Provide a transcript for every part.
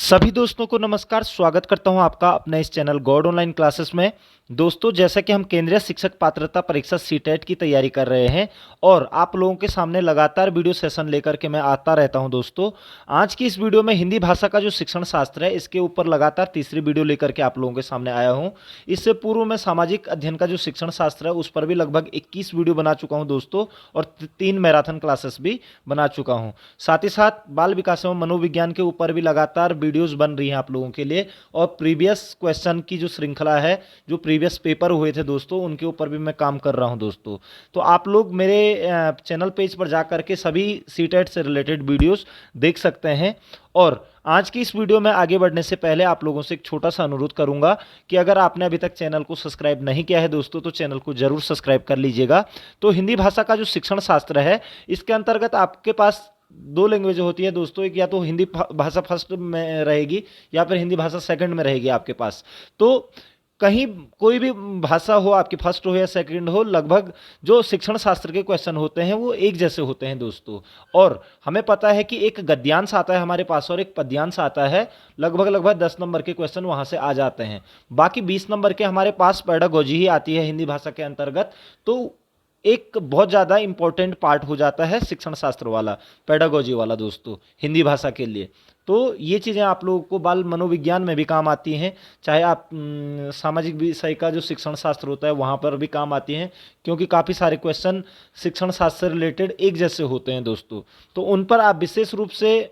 सभी दोस्तों को नमस्कार। स्वागत करता हूं आपका अपने इस चैनल गॉड ऑनलाइन क्लासेस में। दोस्तों, जैसा कि हम केंद्रीय शिक्षक पात्रता परीक्षा सीटेट की तैयारी कर रहे हैं और आप लोगों के सामने लगातार वीडियो सेशन लेकर के मैं आता रहता हूं। दोस्तों, आज की इस वीडियो में हिंदी भाषा का जो शिक्षण शास्त्र है, इसके ऊपर लगातार तीसरी वीडियो लेकर के आप लोगों के सामने आया हूं। इससे पूर्व मैं सामाजिक अध्ययन का जो शिक्षण शास्त्र है उस पर भी लगभग 21 वीडियो बना चुका हूँ दोस्तों, और 3 मैराथन क्लासेस भी बना चुका हूँ। साथ ही साथ बाल विकास एवं मनोविज्ञान के ऊपर भी लगातार वीडियोस बन रही हैं आप लोगों के लिए, और प्रीवियस क्वेश्चन की जो श्रृंखला है, जो प्रीवियस पेपर हुए थे दोस्तों, उनके ऊपर भी मैं काम कर रहा हूं दोस्तों। तो आप लोग मेरे चैनल पेज पर जा करके सभी सीटेट से रिलेटेड वीडियोस देख सकते हैं। और आज की इस वीडियो में आगे बढ़ने से पहले आप लोगों से एक छोटा सा अनुरोध करूंगा कि अगर आपने अभी तक चैनल को सब्सक्राइब नहीं किया है दोस्तों, तो चैनल को जरूर सब्सक्राइब कर लीजिएगा। तो हिंदी भाषा का जो शिक्षण शास्त्र है, इसके अंतर्गत आपके पास 2 लैंग्वेज होती है दोस्तों। एक या तो हिंदी भाषा फर्स्ट में रहेगी या फिर हिंदी भाषा सेकंड में रहेगी आपके पास। तो कहीं कोई भी भाषा हो आपकी, फर्स्ट हो या सेकंड हो, लगभग जो शिक्षण शास्त्र के क्वेश्चन होते हैं वो एक जैसे होते हैं दोस्तों। और हमें पता है कि एक गद्यांश आता है हमारे पास और एक पद्यांश आता है। लगभग 10 नंबर के क्वेश्चन वहां से आ जाते हैं। बाकी 20 नंबर के हमारे पास पेडागोजी ही आती है हिंदी भाषा के अंतर्गत। तो एक बहुत ज़्यादा इंपॉर्टेंट पार्ट हो जाता है शिक्षण शास्त्र वाला, पेडागोजी वाला दोस्तों, हिंदी भाषा के लिए। तो ये चीज़ें आप लोगों को बाल मनोविज्ञान में भी काम आती हैं, चाहे आप सामाजिक विषय का जो शिक्षण शास्त्र होता है वहाँ पर भी काम आती हैं, क्योंकि काफ़ी सारे क्वेश्चन शिक्षण शास्त्र से रिलेटेड एक जैसे होते हैं दोस्तों। तो उन पर आप विशेष रूप से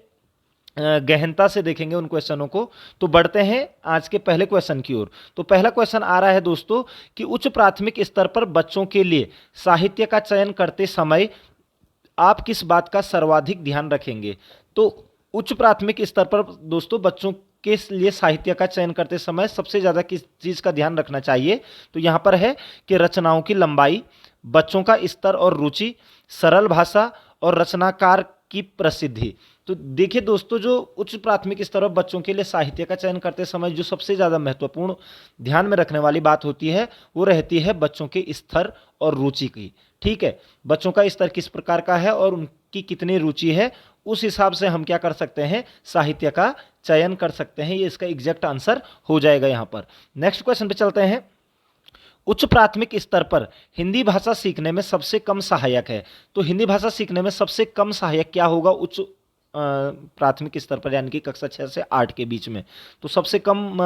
गहनता से देखेंगे उन क्वेश्चनों को। तो बढ़ते हैं आज के पहले क्वेश्चन की ओर। तो पहला क्वेश्चन आ रहा है दोस्तों कि उच्च प्राथमिक स्तर पर बच्चों के लिए साहित्य का चयन करते समय आप किस बात का सर्वाधिक ध्यान रखेंगे। तो उच्च प्राथमिक स्तर पर दोस्तों बच्चों के लिए साहित्य का चयन करते समय सबसे ज़्यादा किस चीज़ का ध्यान रखना चाहिए। तो यहाँ पर है कि रचनाओं की लंबाई, बच्चों का स्तर और रुचि, सरल भाषा और रचनाकार की प्रसिद्धि। तो देखिए दोस्तों, जो उच्च प्राथमिक स्तर पर बच्चों के लिए साहित्य का चयन करते समय जो सबसे ज़्यादा महत्वपूर्ण ध्यान में रखने वाली बात होती है वो रहती है बच्चों के स्तर और रुचि की। ठीक है, बच्चों का स्तर किस प्रकार का है और उनकी कितनी रुचि है, उस हिसाब से हम क्या कर सकते हैं, साहित्य का चयन कर सकते हैं। ये इसका एग्जैक्ट आंसर हो जाएगा यहाँ पर। नेक्स्ट क्वेश्चन पे चलते हैं। उच्च प्राथमिक स्तर पर हिंदी भाषा सीखने में सबसे कम सहायक है। तो हिंदी भाषा सीखने में सबसे कम सहायक क्या होगा उच्च प्राथमिक स्तर पर, यानी कि कक्षा 6 से 8 के बीच में। तो सबसे कम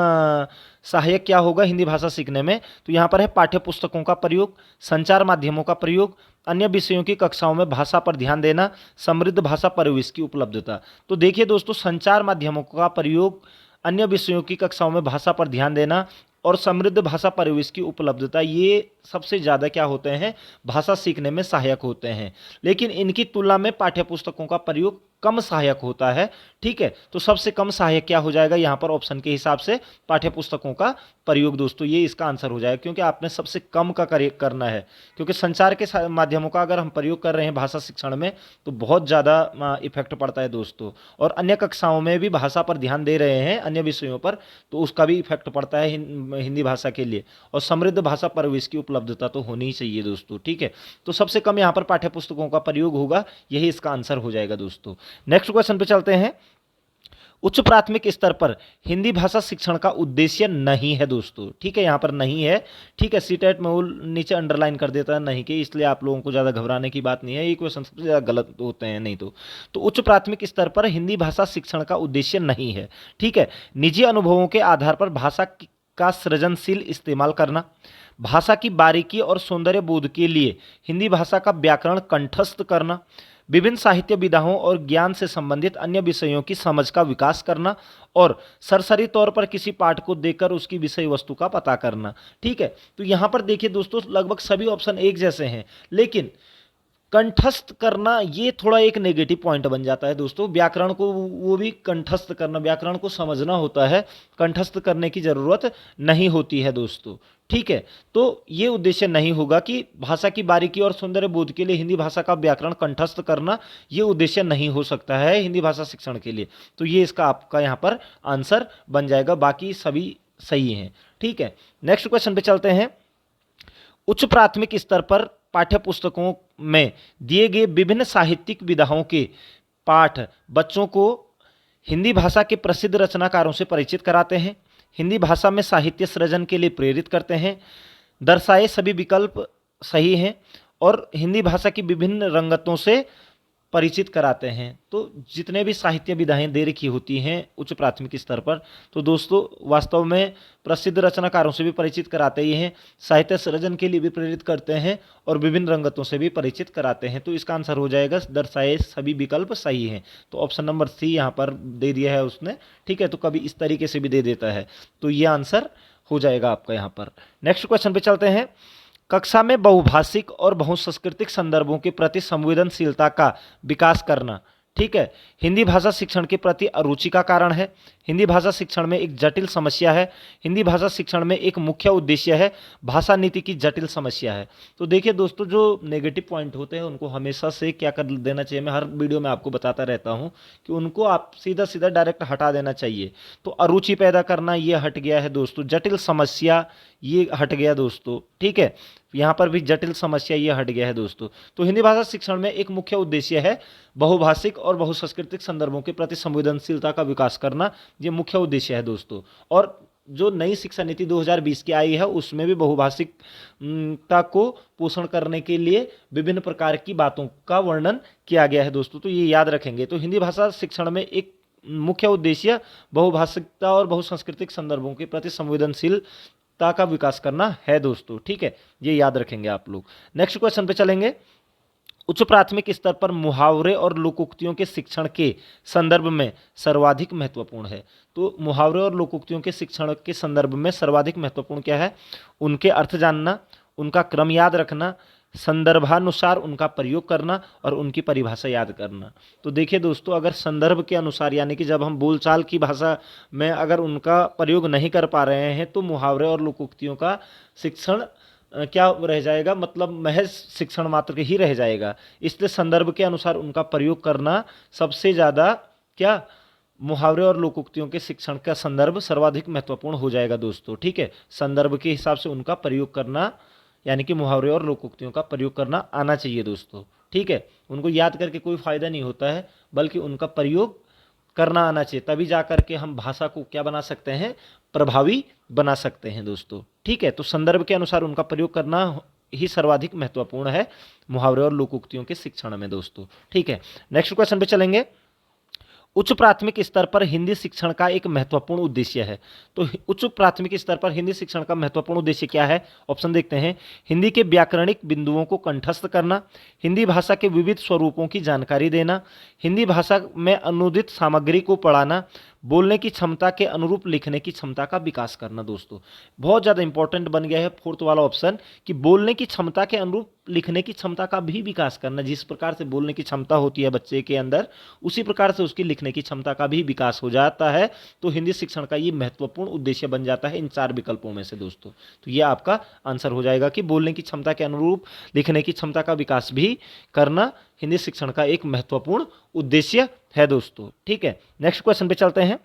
सहायक क्या होगा हिंदी भाषा सीखने में। तो यहाँ पर है पाठ्य पुस्तकों का प्रयोग, संचार माध्यमों का प्रयोग, अन्य विषयों की कक्षाओं में भाषा पर ध्यान देना, समृद्ध भाषा परिवेश की उपलब्धता। तो देखिए दोस्तों, संचार माध्यमों का प्रयोग, अन्य विषयों की कक्षाओं में भाषा पर ध्यान देना और समृद्ध भाषा परिवेश की उपलब्धता, ये सबसे ज़्यादा क्या होते हैं, भाषा सीखने में सहायक होते हैं। लेकिन इनकी तुलना में पाठ्य पुस्तकों का प्रयोग कम सहायक होता है। ठीक है, तो सबसे कम सहायक क्या हो जाएगा यहाँ पर ऑप्शन के हिसाब से, पाठ्य पुस्तकों का प्रयोग दोस्तों, ये इसका आंसर हो जाएगा, क्योंकि आपने सबसे कम का करना है। क्योंकि संचार के माध्यमों का अगर हम प्रयोग कर रहे हैं भाषा शिक्षण में तो बहुत ज़्यादा इफेक्ट पड़ता है दोस्तों, और अन्य कक्षाओं में भी भाषा पर ध्यान दे रहे हैं अन्य विषयों पर, तो उसका भी इफेक्ट पड़ता है हिंदी भाषा के लिए। और समृद्ध भाषा परिवेश की उपलब्धता तो होनी ही चाहिए दोस्तों। ठीक है, तो सबसे कम यहाँ पर पाठ्य पुस्तकों का प्रयोग होगा, यही इसका आंसर हो जाएगा दोस्तों। नेक्स्ट क्वेश्चन पे चलते हैं। उच्च प्राथमिक स्तर पर हिंदी भाषा शिक्षण का उद्देश्य नहीं है दोस्तों। ठीक है, यहाँ पर नहीं है। ठीक है, सीटेट में वो नीचे अंडरलाइन कर देता है नहीं के, इसलिए आप लोगों को ज़्यादा घबराने की बात नहीं है। ये क्वेश्चन सबसे ज़्यादा गलत होते हैं नहीं तो उच्च प्राथमिक स्तर पर हिंदी भाषा शिक्षण का उद्देश्य नहीं है। ठीक है, निजी अनुभवों के आधार पर भाषा का सृजनशील इस्तेमाल करना, भाषा की बारीकी और सौंदर्य बोध के लिए हिंदी भाषा का व्याकरण कंठस्थ करना, विभिन्न साहित्य विधाओं और ज्ञान से संबंधित अन्य विषयों की समझ का विकास करना, और सरसरी तौर पर किसी पाठ को देखकर उसकी विषय वस्तु का पता करना। ठीक है, तो यहाँ पर देखिए दोस्तों, लगभग सभी ऑप्शन एक जैसे हैं, लेकिन कंठस्थ करना ये थोड़ा एक नेगेटिव पॉइंट बन जाता है दोस्तों। व्याकरण को वो भी कंठस्थ करना, व्याकरण को समझना होता है, कंठस्थ करने की जरूरत नहीं होती है दोस्तों। ठीक है, तो ये उद्देश्य नहीं होगा कि भाषा की बारीकी और सौंदर्य बोध के लिए हिंदी भाषा का व्याकरण कंठस्थ करना, ये उद्देश्य नहीं हो सकता है हिंदी भाषा शिक्षण के लिए। तो ये इसका आपका यहाँ पर आंसर बन जाएगा, बाकी सभी सही हैं। ठीक है, नेक्स्ट क्वेश्चन पे चलते हैं। उच्च प्राथमिक स्तर पर पाठ्य पुस्तकों में दिए गए विभिन्न साहित्यिक विधाओं के पाठ बच्चों को हिंदी भाषा के प्रसिद्ध रचनाकारों से परिचित कराते हैं, हिंदी भाषा में साहित्य सृजन के लिए प्रेरित करते हैं, दर्शाए सभी विकल्प सही हैं और हिंदी भाषा की विभिन्न रंगतों से परिचित कराते हैं। तो जितने भी साहित्य विधाएं दे रखी होती हैं उच्च प्राथमिक स्तर पर, तो दोस्तों वास्तव में प्रसिद्ध रचनाकारों से भी परिचित कराते ही हैं, साहित्य सृजन के लिए भी प्रेरित करते हैं और विभिन्न रंगतों से भी परिचित कराते हैं। तो इसका आंसर हो जाएगा दर्शाए सभी विकल्प सही हैं। तो ऑप्शन नंबर सी यहाँ पर दे दिया है उसने, ठीक है। तो कभी इस तरीके से भी दे देता है, तो ये आंसर हो जाएगा आपका यहाँ पर। नेक्स्ट क्वेश्चन पे चलते हैं। कक्षा में बहुभाषिक और बहुसांस्कृतिक संदर्भों के प्रति संवेदनशीलता का विकास करना, ठीक है, हिंदी भाषा शिक्षण के प्रति अरुचि का कारण है, हिंदी भाषा शिक्षण में एक जटिल समस्या है, हिंदी भाषा शिक्षण में एक मुख्य उद्देश्य है, भाषा नीति की जटिल समस्या है। तो देखिए दोस्तों, जो नेगेटिव पॉइंट होते हैं उनको हमेशा से क्या कर देना चाहिए, मैं हर वीडियो में आपको बताता रहता हूं कि उनको आप सीधा सीधा डायरेक्ट हटा देना चाहिए। तो अरुचि पैदा करना ये हट गया है दोस्तों, जटिल समस्या ये हट गया दोस्तों, ठीक है। यहाँ पर भी जटिल समस्या ये हट गया है दोस्तों। तो हिंदी भाषा शिक्षण में एक मुख्य उद्देश्य है बहुभाषिक और बहुसांस्कृतिक संदर्भों के प्रति संवेदनशीलता का विकास करना, ये मुख्य उद्देश्य है दोस्तों। और जो नई शिक्षा नीति 2020 की आई है उसमें भी बहुभाषिकता को पोषण करने के लिए विभिन्न प्रकार की बातों का वर्णन किया गया है दोस्तों। तो ये याद रखेंगे। तो हिंदी भाषा शिक्षण में एक मुख्य उद्देश्य बहुभाषिकता और बहुसांस्कृतिक संदर्भों के प्रति संवेदनशीलता का विकास करना है दोस्तों, ठीक है, ये याद रखेंगे आप लोग। नेक्स्ट क्वेश्चन पे चलेंगे। उच्च प्राथमिक स्तर पर मुहावरे और लोकोक्तियों के शिक्षण के संदर्भ में सर्वाधिक महत्वपूर्ण है। तो मुहावरे और लोकोक्तियों के शिक्षण के संदर्भ में सर्वाधिक महत्वपूर्ण क्या है? उनके अर्थ जानना, उनका क्रम याद रखना, संदर्भानुसार उनका प्रयोग करना और उनकी परिभाषा याद करना। तो देखिए दोस्तों, अगर संदर्भ के अनुसार यानी कि जब हम बोलचाल की भाषा में अगर उनका प्रयोग नहीं कर पा रहे हैं तो मुहावरे और लोकोक्तियों का शिक्षण क्या रह जाएगा, मतलब महज शिक्षण मात्र ही रह जाएगा। इसलिए संदर्भ के अनुसार उनका प्रयोग करना सबसे ज़्यादा क्या, मुहावरे और लोकोक्तियों के शिक्षण का संदर्भ सर्वाधिक महत्वपूर्ण हो जाएगा दोस्तों, ठीक है। संदर्भ के हिसाब से उनका प्रयोग करना यानी कि मुहावरे और लोकोक्तियों का प्रयोग करना आना चाहिए दोस्तों, ठीक है। उनको याद करके कोई फायदा नहीं होता है, बल्कि उनका प्रयोग करना आना चाहिए, तभी जा करके हम भाषा को क्या बना सकते हैं, प्रभावी बना सकते हैं दोस्तों, ठीक है। तो संदर्भ के अनुसार उनका प्रयोग करना ही सर्वाधिक महत्वपूर्ण है मुहावरे और लोकोक्तियों के शिक्षण में दोस्तों, ठीक है। नेक्स्ट क्वेश्चन पे चलेंगे। उच्च प्राथमिक स्तर पर हिंदी शिक्षण का एक महत्वपूर्ण उद्देश्य है। तो उच्च प्राथमिक स्तर पर हिंदी शिक्षण का महत्वपूर्ण उद्देश्य क्या है? ऑप्शन देखते हैं। हिंदी के व्याकरणिक बिंदुओं को कंठस्थ करना, हिंदी भाषा के विविध स्वरूपों की जानकारी देना, हिंदी भाषा में अनुदित सामग्री को पढ़ाना, बोलने की क्षमता के अनुरूप लिखने की क्षमता का विकास करना। दोस्तों बहुत ज़्यादा इंपॉर्टेंट बन गया है फोर्थ वाला ऑप्शन कि बोलने की क्षमता के अनुरूप लिखने की क्षमता का भी विकास करना। जिस प्रकार से बोलने की क्षमता होती है बच्चे के अंदर, उसी प्रकार से उसकी लिखने की क्षमता का भी विकास हो जाता है। तो हिंदी शिक्षण का ये महत्वपूर्ण उद्देश्य बन जाता है इन चार विकल्पों में से दोस्तों। तो ये आपका आंसर हो जाएगा कि बोलने की क्षमता के अनुरूप लिखने की क्षमता का विकास भी करना हिंदी शिक्षण का एक महत्वपूर्ण उद्देश्य है दोस्तों, ठीक है। नेक्स्ट क्वेश्चन पे चलते हैं।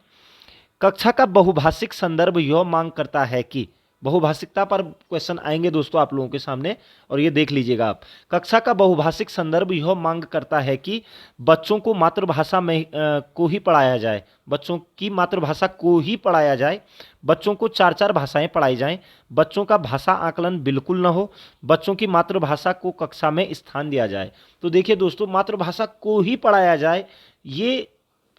कक्षा का बहुभाषिक संदर्भ यह मांग करता है कि, बहुभाषिकता पर क्वेश्चन आएंगे दोस्तों आप लोगों के सामने और ये देख लीजिएगा आप। कक्षा का बहुभाषिक संदर्भ यह मांग करता है कि बच्चों को मातृभाषा में को ही पढ़ाया जाए, बच्चों की मातृभाषा को ही पढ़ाया जाए, बच्चों को 4-4 भाषाएं पढ़ाई जाएं, बच्चों का भाषा आकलन बिल्कुल न हो, बच्चों की मातृभाषा को कक्षा में स्थान दिया जाए। तो देखिए दोस्तों, मातृभाषा को ही पढ़ाया जाए ये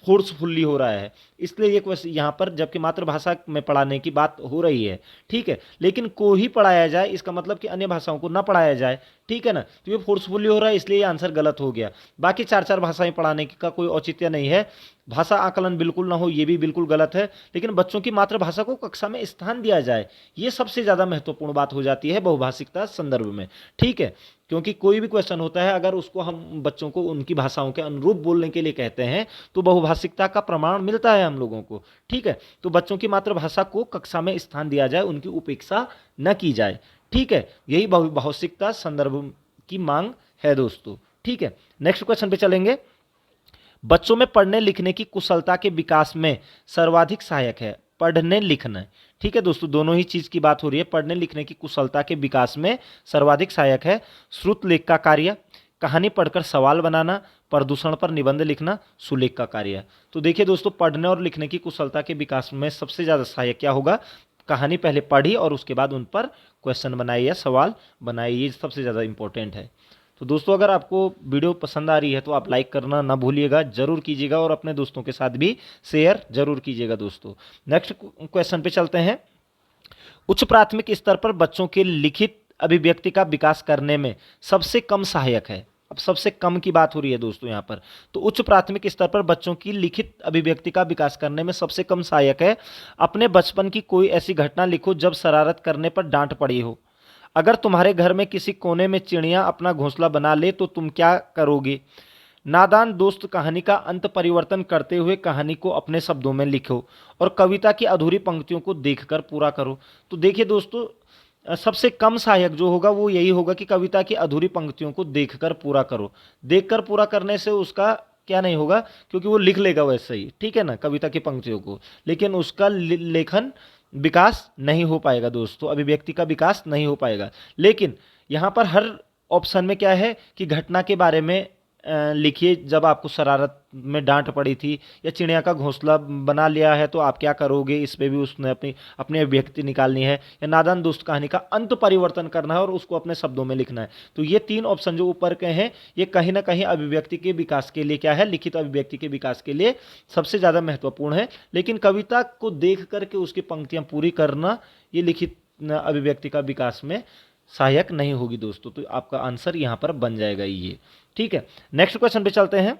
फोर्सफुल्ली हो रहा है, इसलिए ये क्वेश्चन यहाँ पर, जबकि मातृभाषा में पढ़ाने की बात हो रही है, ठीक है, लेकिन को ही पढ़ाया जाए इसका मतलब कि अन्य भाषाओं को ना पढ़ाया जाए, ठीक है ना। तो ये फोर्सफुल्ली हो रहा है, इसलिए ये आंसर गलत हो गया। बाकी 4-4 भाषाएं पढ़ाने का कोई औचित्य नहीं है। भाषा आकलन बिल्कुल ना हो, ये भी बिल्कुल गलत है, लेकिन बच्चों की मातृभाषा को कक्षा में स्थान दिया जाए, ये सबसे ज़्यादा महत्वपूर्ण बात हो जाती है बहुभाषिकता संदर्भ में, ठीक है। क्योंकि कोई भी क्वेश्चन होता है, अगर उसको हम बच्चों को उनकी भाषाओं के अनुरूप बोलने के लिए कहते हैं तो बहुभाषिकता का प्रमाण मिलता है हम लोगों को, ठीक है। तो बच्चों की मातृभाषा को कक्षा में स्थान दिया जाए, उनकी उपेक्षा न की जाए, ठीक है। यही बहुभाषिकता संदर्भ की मांग है दोस्तों, ठीक है। नेक्स्ट क्वेश्चन पे चलेंगे। बच्चों में पढ़ने लिखने की कुशलता के विकास में सर्वाधिक सहायक है, पढ़ने लिखना, ठीक है दोस्तों, दोनों ही चीज की बात हो रही है। पढ़ने लिखने की कुशलता के विकास में सर्वाधिक सहायक है श्रुत लेख का कार्य, कहानी पढ़कर सवाल बनाना, प्रदूषण पर निबंध लिखना सुलेख का कार्य है। तो देखिए दोस्तों, पढ़ने और लिखने की कुशलता के विकास में सबसे ज़्यादा सहायक क्या होगा? कहानी पहले पढ़ी और उसके बाद उन पर क्वेश्चन बनाइए या सवाल बनाइए, ये सबसे ज़्यादा इंपॉर्टेंट है। तो दोस्तों, अगर आपको वीडियो पसंद आ रही है तो आप लाइक करना ना भूलिएगा, जरूर कीजिएगा, और अपने दोस्तों के साथ भी शेयर जरूर कीजिएगा दोस्तों। नेक्स्ट क्वेश्चन पे चलते हैं। उच्च प्राथमिक स्तर पर बच्चों के लिखित अभिव्यक्ति का विकास करने में सबसे कम सहायक है। अब सबसे कम की बात हो रही है दोस्तों यहाँ पर। तो उच्च प्राथमिक स्तर पर बच्चों की लिखित अभिव्यक्ति का विकास करने में सबसे कम सहायक है। अपने बचपन की कोई ऐसी घटना लिखो जब शरारत करने पर डांट पड़ी हो। अगर तुम्हारे घर में किसी कोने में चिड़िया अपना घोंसला बना ले तो तुम क्या करोगे? नादान दोस्त कहानी का अंत परिवर्तन करते हुए कहानी को अपने शब्दों में लिखो और कविता की अधूरी पंक्तियों को देखकर पूरा करो। तो देखिए दोस्तों, सबसे कम सहायक जो होगा वो यही होगा कि कविता की अधूरी पंक्तियों को देखकर पूरा करो। देखकर पूरा करने से उसका क्या नहीं होगा, क्योंकि वो लिख लेगा वैसे ही, ठीक है ना, कविता की पंक्तियों को, लेकिन उसका लेखन विकास नहीं हो पाएगा दोस्तों, अभिव्यक्ति का विकास नहीं हो पाएगा। लेकिन यहाँ पर हर ऑप्शन में क्या है कि घटना के बारे में लिखिए, जब आपको शरारत में डांट पड़ी थी, या चिड़िया का घोंसला बना लिया है तो आप क्या करोगे, इस पे भी उसने अपनी अपनी अभिव्यक्ति निकालनी है, या नादान दोस्त कहानी का अंत परिवर्तन करना है और उसको अपने शब्दों में लिखना है। तो ये तीन ऑप्शन जो ऊपर के हैं, ये कहीं ना कहीं अभिव्यक्ति के विकास के लिए क्या है, लिखित अभिव्यक्ति के विकास के लिए सबसे ज़्यादा महत्वपूर्ण है। लेकिन कविता को देख करके उसकी पंक्तियाँ पूरी करना, ये लिखित अभिव्यक्ति का विकास में सहायक नहीं होगी दोस्तों। तो आपका आंसर यहाँ पर बन जाएगा ये, ठीक है। नेक्स्ट क्वेश्चन पे चलते हैं।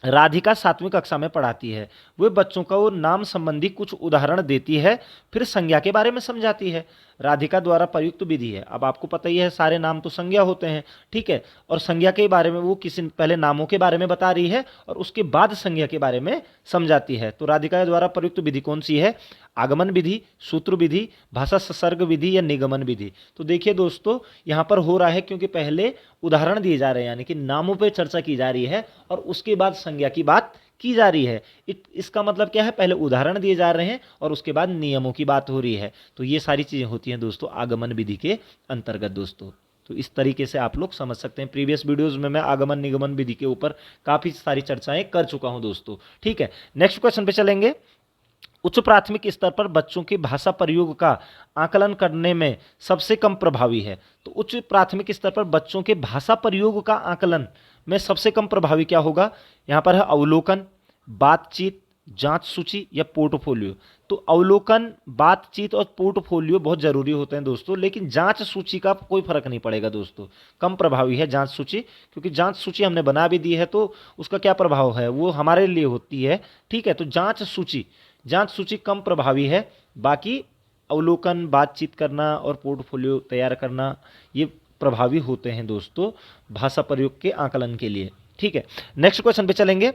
राधिका 7वीं कक्षा में पढ़ाती है। वे बच्चों को नाम संबंधी कुछ उदाहरण देती है, फिर संज्ञा के बारे में समझाती है। राधिका द्वारा प्रयुक्त विधि है। अब आपको पता ही है, सारे नाम तो संज्ञा होते हैं, ठीक है, और संज्ञा के बारे में वो किसी पहले नामों के बारे में बता रही है और उसके बाद संज्ञा के बारे में समझाती है। तो राधिका द्वारा प्रयुक्त विधि कौन सी है? आगमन विधि, सूत्र विधि, भाषा संसर्ग विधि या निगमन विधि। तो देखिए दोस्तों, यहाँ पर हो रहा है क्योंकि पहले उदाहरण दिए जा रहे हैं, यानी कि नामों पर चर्चा की जा रही है और उसके बाद संज्ञा की बात की जा रही है। इसका मतलब क्या है, पहले उदाहरण दिए जा रहे हैं और उसके बाद नियमों की बात हो रही है। तो ये सारी चीज़ें होती हैं दोस्तों आगमन विधि के अंतर्गत दोस्तों। तो इस तरीके से आप लोग समझ सकते हैं। प्रीवियस वीडियोस में मैं आगमन निगमन विधि के ऊपर काफ़ी सारी चर्चाएं कर चुका हूं दोस्तों, ठीक है। नेक्स्ट क्वेश्चन पे चलेंगे। उच्च प्राथमिक स्तर पर बच्चों के भाषा प्रयोग का आकलन करने में सबसे कम प्रभावी है। तो उच्च प्राथमिक स्तर पर बच्चों के भाषा प्रयोग का आकलन में सबसे कम प्रभावी क्या होगा? यहाँ पर है अवलोकन, बातचीत, जांच सूची या पोर्टफोलियो। तो अवलोकन, बातचीत और पोर्टफोलियो बहुत जरूरी होते हैं दोस्तों, लेकिन जांच सूची का कोई फर्क नहीं पड़ेगा दोस्तों। कम प्रभावी है जांच सूची, क्योंकि जांच सूची हमने बना भी दी है तो उसका क्या प्रभाव है, वो हमारे लिए होती है, ठीक है। तो जांच सूची कम प्रभावी है। बाकी अवलोकन, बातचीत करना और पोर्टफोलियो तैयार करना ये प्रभावी होते हैं दोस्तों भाषा प्रयोग के आकलन के लिए, ठीक है। नेक्स्ट क्वेश्चन पे चलेंगे।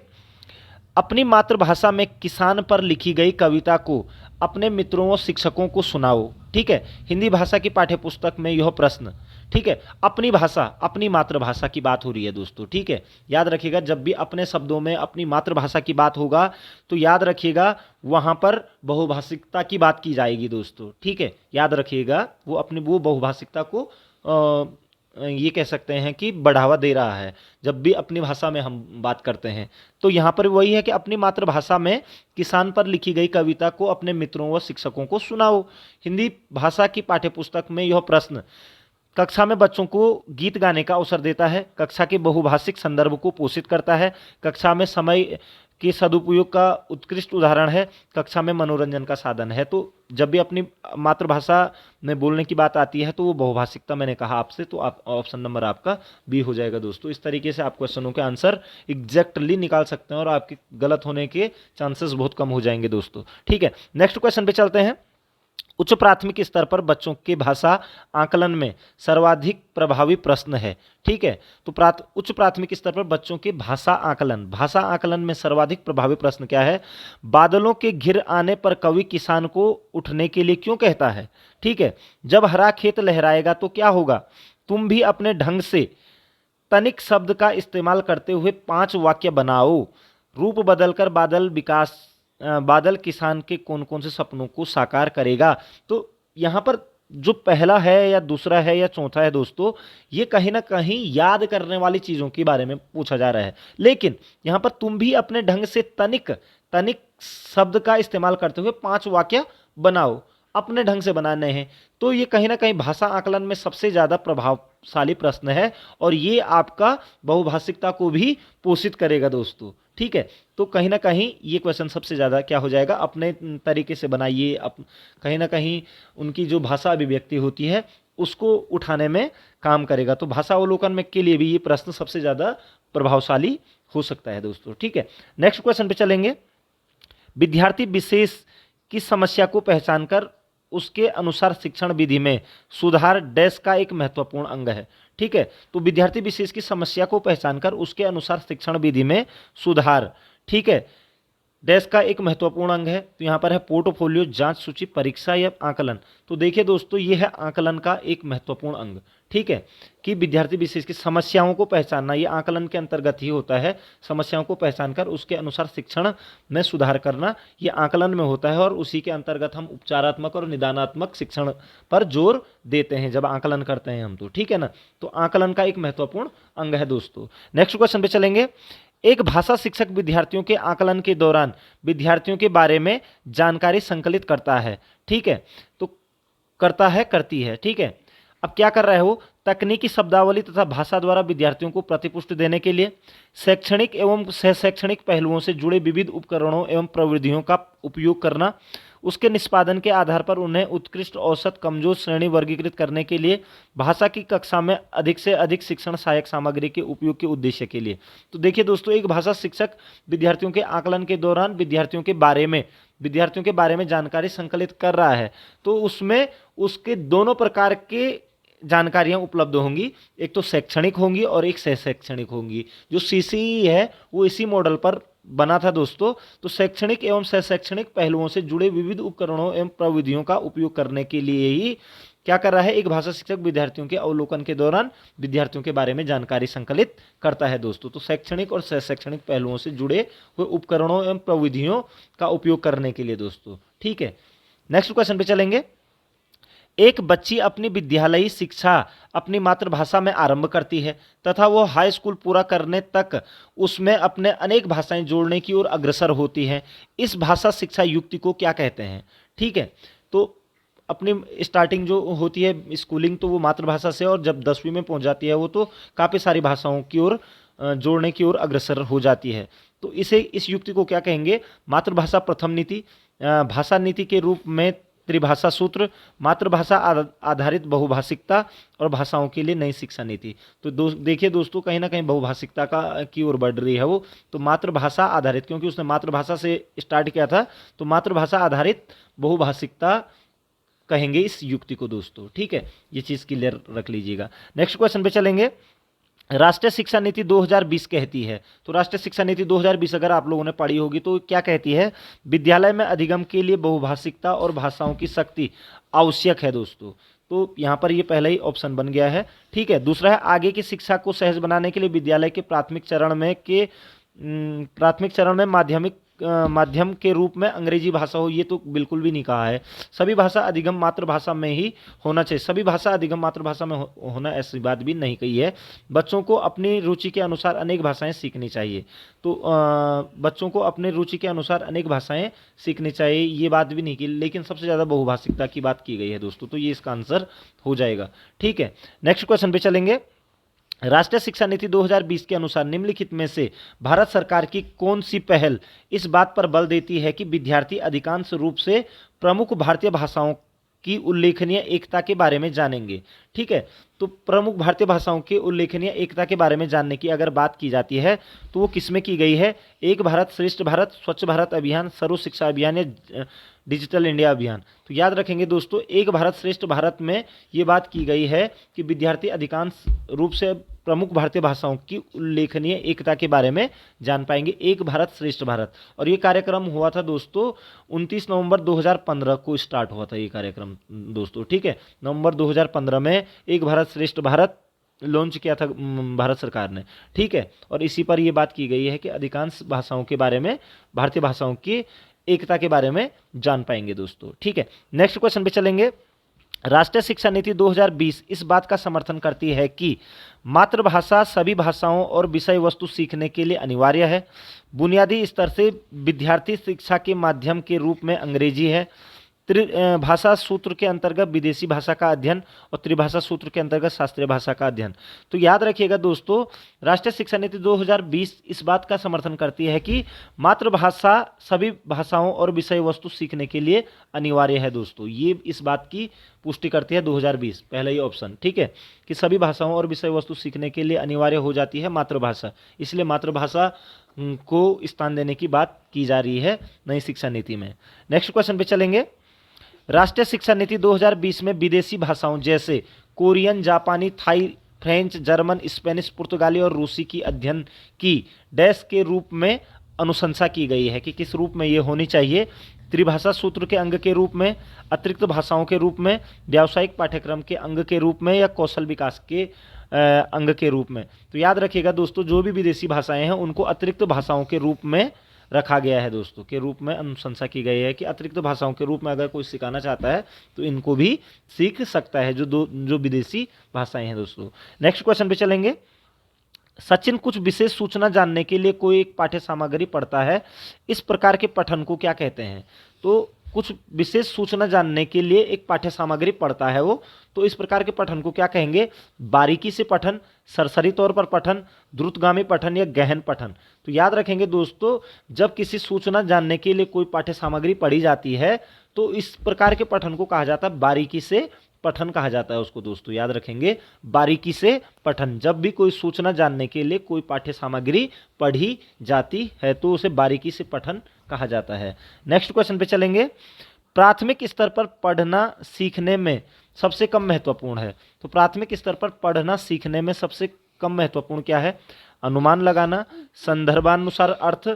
अपनी मातृभाषा में किसान पर लिखी गई कविता को अपने मित्रों और शिक्षकों को सुनाओ, ठीक है। हिंदी भाषा की पाठ्यपुस्तक में यह प्रश्न, ठीक है। अपनी भाषा, अपनी मातृभाषा की बात हो रही है दोस्तों, ठीक है। याद रखिएगा, जब भी अपने शब्दों में अपनी मातृभाषा की बात होगा तो याद रखिएगा वहाँ पर बहुभाषिकता की बात की जाएगी दोस्तों, ठीक है। याद रखिएगा, वो बहुभाषिकता को ये कह सकते हैं कि बढ़ावा दे रहा है जब भी अपनी भाषा में हम बात करते हैं। तो यहाँ पर वही है कि अपनी मातृभाषा में किसान पर लिखी गई कविता को अपने मित्रों व शिक्षकों को सुनाओ। हिंदी भाषा की पाठ्यपुस्तक में यह प्रश्न कक्षा में बच्चों को गीत गाने का अवसर देता है, कक्षा के बहुभाषिक संदर्भ को पोषित करता है, कक्षा में समय के सदुपयोग का उत्कृष्ट उदाहरण है, कक्षा में मनोरंजन का साधन है। तो जब भी अपनी मातृभाषा में बोलने की बात आती है तो वो बहुभाषिकता मैंने कहा आपसे, तो आप ऑप्शन नंबर आपका बी हो जाएगा दोस्तों। इस तरीके से आप क्वेश्चनों के आंसर एग्जैक्टली निकाल सकते हैं और आपके गलत होने के चांसेस बहुत कम हो जाएंगे दोस्तों, ठीक है। नेक्स्ट क्वेश्चन पे चलते हैं। उच्च प्राथमिक स्तर पर बच्चों के भाषा आकलन में सर्वाधिक प्रभावी प्रश्न है, ठीक है। तो उच्च प्राथमिक स्तर पर बच्चों के भाषा आकलन में सर्वाधिक प्रभावी प्रश्न क्या है? बादलों के घिर आने पर कवि किसान को उठने के लिए क्यों कहता है, ठीक है। जब हरा खेत लहराएगा तो क्या होगा? तुम भी अपने ढंग से तनिक शब्द का इस्तेमाल करते हुए 5 वाक्य बनाओ। रूप बदलकर बादल किसान के कौन कौन से सपनों को साकार करेगा? तो यहाँ पर जो पहला है या दूसरा है या चौथा है दोस्तों, ये कहीं ना कहीं याद करने वाली चीज़ों के बारे में पूछा जा रहा है। लेकिन यहाँ पर तुम भी अपने ढंग से तनिक तनिक शब्द का इस्तेमाल करते हुए 5 वाक्य बनाओ, अपने ढंग से बनाने हैं। तो ये कहीं ना कहीं भाषा आकलन में सबसे ज़्यादा प्रभावशाली प्रश्न है और ये आपका बहुभाषिकता को भी पोषित करेगा दोस्तों। ठीक है, तो कहीं ना कहीं ये क्वेश्चन सबसे ज़्यादा क्या हो जाएगा, अपने तरीके से बनाइए। कहीं ना कहीं उनकी जो भाषा अभिव्यक्ति होती है उसको उठाने में काम करेगा। तो भाषा अवलोकन में के लिए भी ये प्रश्न सबसे ज़्यादा प्रभावशाली हो सकता है दोस्तों। ठीक है, नेक्स्ट क्वेश्चन पे चलेंगे। विद्यार्थी विशेष की समस्या को पहचान कर उसके अनुसार शिक्षण विधि में सुधार डैश का एक महत्वपूर्ण अंग है। ठीक है, तो विद्यार्थी विशेष की समस्या को पहचान कर उसके अनुसार शिक्षण विधि में सुधार, ठीक है, डैश का एक महत्वपूर्ण अंग है। तो यहाँ पर है पोर्टफोलियो, जांच सूची, परीक्षा या आकलन। तो देखिए दोस्तों, ये है आकलन का एक महत्वपूर्ण अंग। ठीक है, कि विद्यार्थी विशेष की समस्याओं को पहचानना, ये आकलन के अंतर्गत ही होता है। समस्याओं को पहचान कर उसके अनुसार शिक्षण में सुधार करना, ये आकलन में होता है और उसी के अंतर्गत हम उपचारात्मक और निदानात्मक शिक्षण पर जोर देते हैं जब आकलन करते हैं हम। तो ठीक है ना, तो आकलन का एक महत्वपूर्ण अंग है दोस्तों। नेक्स्ट क्वेश्चन पे चलेंगे। एक भाषा शिक्षक विद्यार्थियों के आकलन के दौरान विद्यार्थियों के बारे में जानकारी संकलित करता है। ठीक है, तो करता है, करती है। ठीक है, अब क्या कर रहा है वो, तकनीकी शब्दावली तथा भाषा द्वारा विद्यार्थियों को प्रतिपुष्टि देने के लिए शैक्षणिक एवं सह शैक्षणिक पहलुओं से जुड़े विविध उपकरणों एवं प्रविधियों का उपयोग करना, उसके निष्पादन के आधार पर उन्हें उत्कृष्ट, औसत, कमजोर श्रेणी वर्गीकृत करने के लिए भाषा की कक्षा में अधिक से अधिक शिक्षण सहायक सामग्री के उपयोग के उद्देश्य के लिए। तो देखिए दोस्तों, एक भाषा शिक्षक विद्यार्थियों के आकलन के दौरान विद्यार्थियों के बारे में जानकारी संकलित कर रहा है, तो उसमें उसके दोनों प्रकार के जानकारियां उपलब्ध होंगी। एक तो शैक्षणिक होंगी और एक सह शैक्षणिक होंगी। जो सीसीई है वो इसी मॉडल पर बना था दोस्तों। तो शैक्षणिक एवं सह शैक्षणिक पहलुओं से जुड़े विविध उपकरणों एवं प्रविधियों का उपयोग करने के लिए ही क्या कर रहा है, एक भाषा शिक्षक विद्यार्थियों के अवलोकन के दौरान विद्यार्थियों के बारे में जानकारी संकलित करता है दोस्तों। तो शैक्षणिक और सह शैक्षणिक पहलुओं से जुड़े हुए उपकरणों एवं प्रविधियों का उपयोग करने के लिए दोस्तों। ठीक है, नेक्स्ट क्वेश्चन पे चलेंगे। एक बच्ची अपनी विद्यालयी शिक्षा अपनी मातृभाषा में आरंभ करती है तथा वो हाई स्कूल पूरा करने तक उसमें अपने अनेक भाषाएं जोड़ने की ओर अग्रसर होती हैं। इस भाषा शिक्षा युक्ति को क्या कहते हैं? ठीक है, तो अपनी स्टार्टिंग जो होती है स्कूलिंग, तो वो मातृभाषा से, और जब 10वीं में पहुंच जाती है वो तो काफ़ी सारी भाषाओं की ओर जोड़ने की ओर अग्रसर हो जाती है। तो इस युक्ति को क्या कहेंगे? मातृभाषा प्रथम नीति, भाषा नीति के रूप में त्रिभाषा सूत्र, मातृभाषा आधारित बहुभाषिकता और भाषाओं के लिए नई शिक्षा नीति। तो देखिए दोस्तों, कहीं ना कहीं बहुभाषिकता की ओर बढ़ रही है वो। तो मातृभाषा आधारित, क्योंकि उसने मातृभाषा से स्टार्ट किया था, तो मातृभाषा आधारित बहुभाषिकता कहेंगे इस युक्ति को दोस्तों। ठीक है, ये चीज़ क्लियर रख लीजिएगा। नेक्स्ट क्वेश्चन पे चलेंगे। राष्ट्रीय शिक्षा नीति 2020 कहती है, तो राष्ट्रीय शिक्षा नीति 2020 अगर आप लोगों ने पढ़ी होगी तो क्या कहती है? विद्यालय में अधिगम के लिए बहुभाषिकता और भाषाओं की शक्ति आवश्यक है दोस्तों। तो यहाँ पर ये पहला ही ऑप्शन बन गया है। ठीक है, दूसरा है आगे की शिक्षा को सहज बनाने के लिए विद्यालय के प्राथमिक चरण में माध्यम के रूप में अंग्रेजी भाषा हो। ये तो बिल्कुल भी नहीं कहा है। सभी भाषा अधिगम मातृभाषा में ही होना चाहिए। सभी भाषा अधिगम मातृभाषा में होना, ऐसी बात भी नहीं कही है। बच्चों को अपनी रुचि के अनुसार अनेक भाषाएं सीखनी चाहिए। तो बच्चों को अपनी रुचि के अनुसार अनेक भाषाएं सीखनी चाहिए, ये बात भी नहीं की, लेकिन सबसे ज़्यादा बहुभाषिकता की बात की गई है दोस्तों। तो ये इसका आंसर हो जाएगा। ठीक है, नेक्स्ट क्वेश्चन पे चलेंगे। राष्ट्रीय शिक्षा नीति 2020 के अनुसार निम्नलिखित में से भारत सरकार की कौन सी पहल इस बात पर बल देती है कि विद्यार्थी अधिकांश रूप से प्रमुख भारतीय भाषाओं की उल्लेखनीय एकता के बारे में जानेंगे? ठीक है, तो प्रमुख भारतीय भाषाओं की उल्लेखनीय एकता के बारे में जानने की अगर बात की जाती है तो वो किसमें की गई है? एक भारत श्रेष्ठ भारत, स्वच्छ भारत अभियान, सर्व शिक्षा अभियान या डिजिटल इंडिया अभियान। तो याद रखेंगे दोस्तों, एक भारत श्रेष्ठ भारत में ये बात की गई है कि विद्यार्थी अधिकांश रूप से प्रमुख भारतीय भाषाओं की उल्लेखनीय एकता के बारे में जान पाएंगे। एक भारत श्रेष्ठ भारत, और ये कार्यक्रम हुआ था दोस्तों 29 नवंबर 2015 को स्टार्ट हुआ था ये कार्यक्रम दोस्तों। ठीक है, नवंबर 2015 में एक भारत श्रेष्ठ भारत लॉन्च किया था भारत सरकार ने। ठीक है, और इसी पर यह बात की गई है कि अधिकांश भाषाओं के बारे में, भारतीय भाषाओं की एकता के बारे में जान पाएंगे दोस्तों। ठीक है, नेक्स्ट क्वेश्चन पे चलेंगे। राष्ट्रीय शिक्षा नीति 2020 इस बात का समर्थन करती है कि मातृभाषा सभी भाषाओं और विषय वस्तु सीखने के लिए अनिवार्य है। बुनियादी स्तर से विद्यार्थी शिक्षा के माध्यम के रूप में अंग्रेजी है। भाषा सूत्र के अंतर्गत विदेशी भाषा का अध्ययन और त्रिभाषा सूत्र के अंतर्गत शास्त्रीय भाषा का अध्ययन। तो याद रखिएगा दोस्तों, राष्ट्रीय शिक्षा नीति 2020 इस बात का समर्थन करती है कि मातृभाषा सभी भाषाओं और विषय वस्तु सीखने के लिए अनिवार्य है। दोस्तों ये इस बात की पुष्टि करती है 2020, पहला ही ऑप्शन, ठीक है, कि सभी भाषाओं और विषय वस्तु सीखने के लिए अनिवार्य हो जाती है मातृभाषा, इसलिए मातृभाषा को स्थान देने की बात की जा रही है नई शिक्षा नीति में। नेक्स्ट क्वेश्चन पे चलेंगे। राष्ट्रीय शिक्षा नीति 2020 में विदेशी भाषाओं जैसे कोरियन, जापानी, थाई, फ्रेंच, जर्मन, स्पेनिश, पुर्तगाली और रूसी की अध्ययन की डैश के रूप में अनुशंसा की गई है कि किस रूप में ये होनी चाहिए। त्रिभाषा सूत्र के अंग के रूप में, अतिरिक्त भाषाओं के रूप में, व्यावसायिक पाठ्यक्रम के अंग के रूप में या कौशल विकास के अंग के रूप में। तो याद रखिएगा दोस्तों, जो भी विदेशी भाषाएं हैं उनको अतिरिक्त भाषाओं के रूप में रखा गया है दोस्तों, के रूप में अनुशंसा की गई है कि अतिरिक्त भाषाओं के रूप में अगर कोई सिखाना चाहता है तो इनको भी सीख सकता है, जो विदेशी भाषाएं हैं दोस्तों। नेक्स्ट क्वेश्चन पे चलेंगे। सचिन कुछ विशेष सूचना जानने के लिए कोई एक पाठ्य सामग्री पढ़ता है, इस प्रकार के पठन को क्या कहते हैं? तो कुछ विशेष सूचना जानने के लिए एक पाठ्य सामग्री पढ़ता है वो, तो इस प्रकार के पठन को क्या कहेंगे? बारीकी से पठन, सरसरी तौर पर पठन, द्रुतगामी पठन या गहन पठन। तो याद रखेंगे दोस्तों, जब किसी सूचना जानने के लिए कोई पाठ्य सामग्री पढ़ी जाती है तो इस प्रकार के पठन को कहा जाता है बारीकी से पठन कहा जाता है उसको। दोस्तों याद रखेंगे, बारीकी से पठन। जब भी कोई सूचना जानने के लिए कोई पाठ्य सामग्री पढ़ी जाती है तो उसे बारीकी से पठन कहा जाता है। नेक्स्ट क्वेश्चन पे चलेंगे। प्राथमिक स्तर पर पढ़ना सीखने में सबसे कम महत्वपूर्ण है। तो प्राथमिक स्तर पर पढ़ना सीखने में सबसे कम महत्वपूर्ण क्या है? अनुमान लगाना, संदर्भानुसार अर्थ,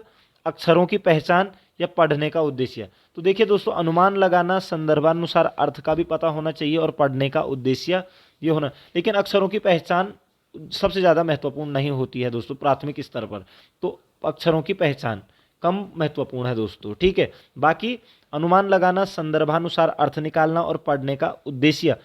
अक्षरों की पहचान या पढ़ने का उद्देश्य। तो देखिए दोस्तों, अनुमान लगाना, संदर्भानुसार अर्थ का भी पता होना चाहिए और पढ़ने का उद्देश्य ये होना, लेकिन अक्षरों की पहचान सबसे ज़्यादा महत्वपूर्ण नहीं होती है दोस्तों प्राथमिक स्तर पर। तो अक्षरों की पहचान कम महत्वपूर्ण है दोस्तों, ठीक है। बाकी अनुमान लगाना, संदर्भानुसार अर्थ निकालना और पढ़ने का उद्देश्य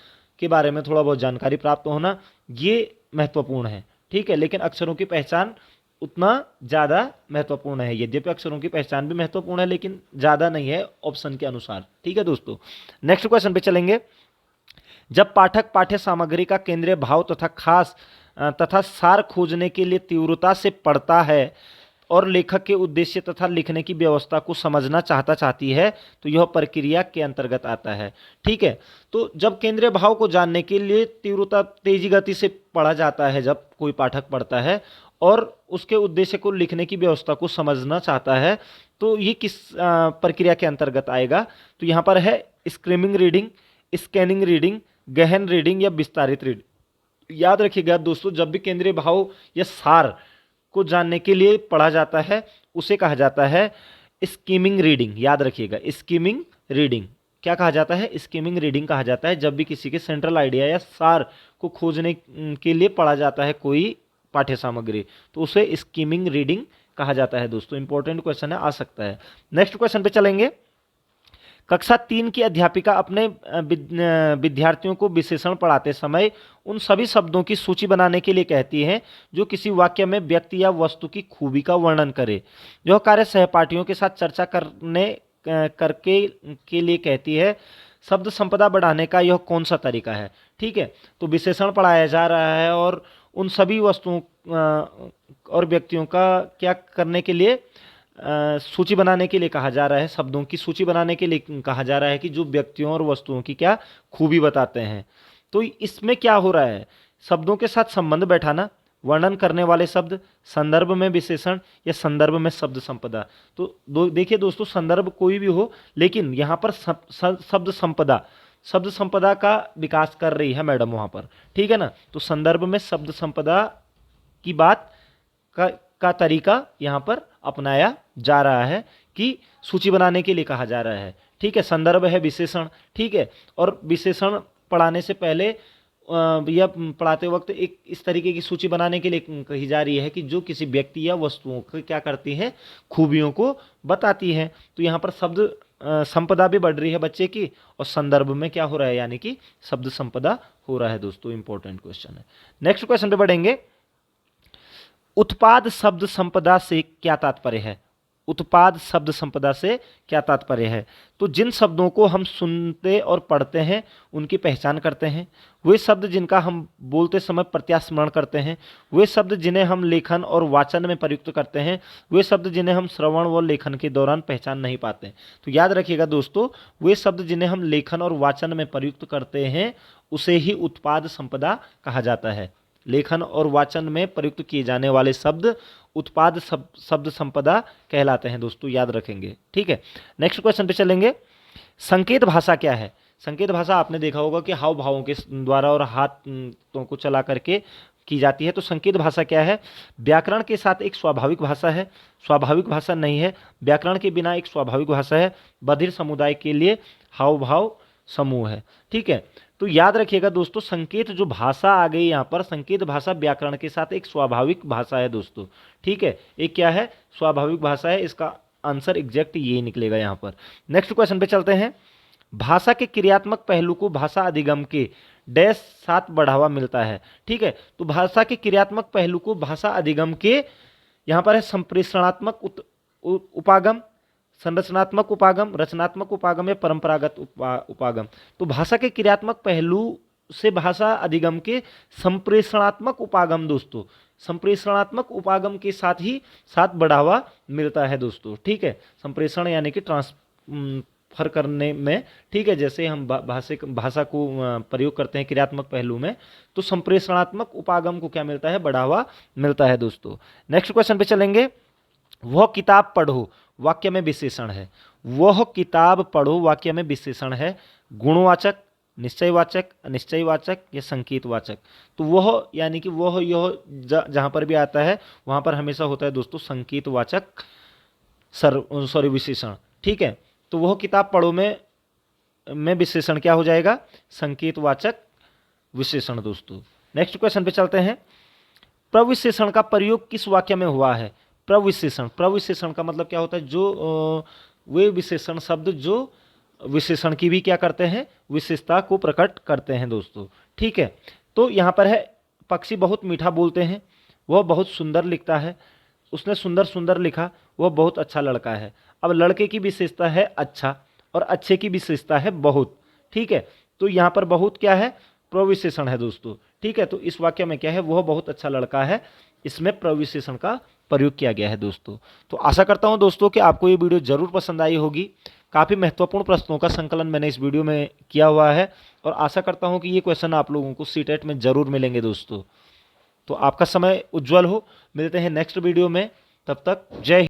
के बारे में थोड़ा बहुत जानकारी प्राप्त होना, ये महत्वपूर्ण है, ठीक है। लेकिन अक्षरों की पहचान उतना ज़्यादा महत्वपूर्ण है। यद्यपि अक्षरों की पहचान भी महत्वपूर्ण है लेकिन ज़्यादा नहीं है ऑप्शन के अनुसार, ठीक है दोस्तों। नेक्स्ट क्वेश्चन पे चलेंगे। जब पाठक पाठ्य सामग्री का केंद्रीय भाव तथा सार खोजने के लिए तीव्रता से पढ़ता है और लेखक के उद्देश्य तथा लिखने की व्यवस्था को समझना चाहती है तो यह प्रक्रिया के अंतर्गत आता है, ठीक है। तो जब केंद्रीय भाव को जानने के लिए तीव्रता तेजी गति से पढ़ा जाता है, जब कोई पाठक पढ़ता है और उसके उद्देश्य को लिखने की व्यवस्था को समझना चाहता है तो ये किस प्रक्रिया के अंतर्गत आएगा? तो यहाँ पर है स्क्रीमिंग रीडिंग, स्कैनिंग रीडिंग, गहन रीडिंग या विस्तारित रीडिंग। याद रखिएगा दोस्तों, जब भी केंद्रीय भाव या सार को जानने के लिए पढ़ा जाता है उसे कहा जाता है स्कीमिंग रीडिंग। याद रखिएगा, स्कीमिंग रीडिंग क्या कहा जाता है? स्कीमिंग रीडिंग कहा जाता है जब भी किसी के सेंट्रल आइडिया या सार को खोजने के लिए पढ़ा जाता है कोई पाठ्य सामग्री, तो उसे स्कीमिंग रीडिंग कहा जाता है दोस्तों। इंपॉर्टेंट क्वेश्चन है, आ सकता है। नेक्स्ट क्वेश्चन पे चलेंगे। कक्षा 3 की अध्यापिका अपने विद्यार्थियों को विशेषण पढ़ाते समय उन सभी शब्दों की सूची बनाने के लिए कहती हैं जो किसी वाक्य में व्यक्ति या वस्तु की खूबी का वर्णन करे। यह कार्य सहपाठियों के साथ चर्चा करके के लिए कहती है। शब्द संपदा बढ़ाने का यह कौन सा तरीका है? ठीक है, तो विशेषण पढ़ाया जा रहा है और उन सभी वस्तुओं और व्यक्तियों का क्या करने के लिए, सूची बनाने के लिए कहा जा रहा है। शब्दों की सूची बनाने के लिए कहा जा रहा है कि जो व्यक्तियों और वस्तुओं की क्या खूबी बताते हैं। तो इसमें क्या हो रहा है? शब्दों के साथ संबंध बैठाना, वर्णन करने वाले शब्द, संदर्भ में विशेषण या संदर्भ में शब्द संपदा। तो देखिए दोस्तों, संदर्भ कोई भी हो लेकिन यहाँ पर शब्द संपदा का विकास कर रही है मैडम वहाँ पर, ठीक है ना। तो संदर्भ में शब्द संपदा की बात का तरीका यहाँ पर अपनाया जा रहा है कि सूची बनाने के लिए कहा जा रहा है, ठीक है। संदर्भ है विशेषण, ठीक है। और विशेषण पढ़ाने से पहले या पढ़ाते वक्त एक इस तरीके की सूची बनाने के लिए कही जा रही है कि जो किसी व्यक्ति या वस्तुओं को क्या करती है, खूबियों को बताती है। तो यहाँ पर शब्द संपदा भी बढ़ रही है बच्चे की, और संदर्भ में क्या हो रहा है, यानी कि शब्द संपदा हो रहा है दोस्तों। इंपॉर्टेंट क्वेश्चन है। नेक्स्ट क्वेश्चन पे बढ़ेंगे। उत्पाद शब्द संपदा से क्या तात्पर्य है? उत्पाद शब्द संपदा से क्या तात्पर्य है? तो जिन शब्दों को हम सुनते और पढ़ते हैं उनकी पहचान करते हैं, वे शब्द जिनका हम बोलते समय प्रत्यास्मरण करते हैं, वे शब्द जिन्हें हम लेखन और वाचन में प्रयुक्त करते हैं, वे शब्द जिन्हें हम श्रवण व लेखन के दौरान पहचान नहीं पाते। तो याद रखिएगा दोस्तों, वे शब्द जिन्हें हम लेखन और वाचन में प्रयुक्त करते हैं उसे ही उत्पाद संपदा कहा जाता है। लेखन और वाचन में प्रयुक्त किए जाने वाले शब्द उत्पाद शब्द संपदा कहलाते हैं दोस्तों, याद रखेंगे। ठीक है, नेक्स्ट क्वेश्चन पे चलेंगे। संकेत भाषा क्या है? संकेत भाषा आपने देखा होगा कि हाव भावों के द्वारा और हाथों को चला करके की जाती है। तो संकेत भाषा क्या है? व्याकरण के साथ एक स्वाभाविक भाषा है, स्वाभाविक भाषा नहीं है, व्याकरण के बिना एक स्वाभाविक भाषा है, बधिर समुदाय के लिए हाव भाव समूह है। ठीक है, तो याद रखिएगा दोस्तों, संकेत जो भाषा आ गई यहाँ पर, संकेत भाषा व्याकरण के साथ एक स्वाभाविक भाषा है दोस्तों। ठीक है, एक क्या है? स्वाभाविक भाषा है। इसका आंसर एग्जैक्ट ये निकलेगा यहाँ पर। नेक्स्ट क्वेश्चन पे चलते हैं। भाषा के क्रियात्मक पहलू को भाषा अधिगम के डैश साथ बढ़ावा मिलता है। ठीक है, तो भाषा के क्रियात्मक पहलू को भाषा अधिगम के, यहाँ पर है संप्रेषणात्मक उपागम, संरचनात्मक उपागम, रचनात्मक उपागम या परंपरागत उपागम। तो भाषा के क्रियात्मक पहलू से भाषा अधिगम के संप्रेषणात्मक उपागम दोस्तों, संप्रेषणात्मक उपागम के साथ ही साथ बढ़ावा मिलता है दोस्तों। ठीक है, संप्रेषण यानी कि ट्रांसफर करने में। ठीक है, जैसे हम भाषा को प्रयोग करते हैं क्रियात्मक पहलू में, तो संप्रेषणात्मक उपागम को क्या मिलता है? बढ़ावा मिलता है दोस्तों। नेक्स्ट क्वेश्चन पे चलेंगे। वह किताब पढ़ो वाक्य में विशेषण है। वह किताब पढ़ो वाक्य में विशेषण है। गुणवाचक, निश्चयवाचक, अनिश्चयवाचक या संकेतवाचक। तो वह यानी कि वह यह जहां पर भी आता है वहां पर हमेशा होता है दोस्तों संकेतवाचक विशेषण। ठीक है, तो वह किताब पढ़ो में विशेषण क्या हो जाएगा? संकेतवाचक विशेषण दोस्तों। नेक्स्ट क्वेश्चन पे चलते हैं। प्रविशेषण का प्रयोग किस वाक्य में हुआ है? प्रविशेषण, प्रविशेषण का मतलब क्या होता है? जो वे विशेषण शब्द जो विशेषण की भी क्या करते हैं? विशेषता को प्रकट करते हैं दोस्तों। ठीक है, तो यहाँ पर है पक्षी बहुत मीठा बोलते हैं, वह बहुत सुंदर लिखता है, उसने सुंदर सुंदर लिखा, वह बहुत अच्छा लड़का है। अब लड़के की विशेषता है अच्छा और अच्छे की विशेषता है बहुत। ठीक है, तो यहाँ पर बहुत क्या है? प्रविशेषण है दोस्तों। ठीक है, तो इस वाक्य में क्या है? वह बहुत अच्छा लड़का है, इसमें प्रविशेषण का प्रयोग किया गया है दोस्तों। तो आशा करता हूं दोस्तों कि आपको ये वीडियो जरूर पसंद आई होगी। काफ़ी महत्वपूर्ण प्रश्नों का संकलन मैंने इस वीडियो में किया हुआ है, और आशा करता हूं कि ये क्वेश्चन आप लोगों को सीटेट में जरूर मिलेंगे दोस्तों। तो आपका समय उज्जवल हो। मिलते हैं नेक्स्ट वीडियो में, तब तक जय हिंद।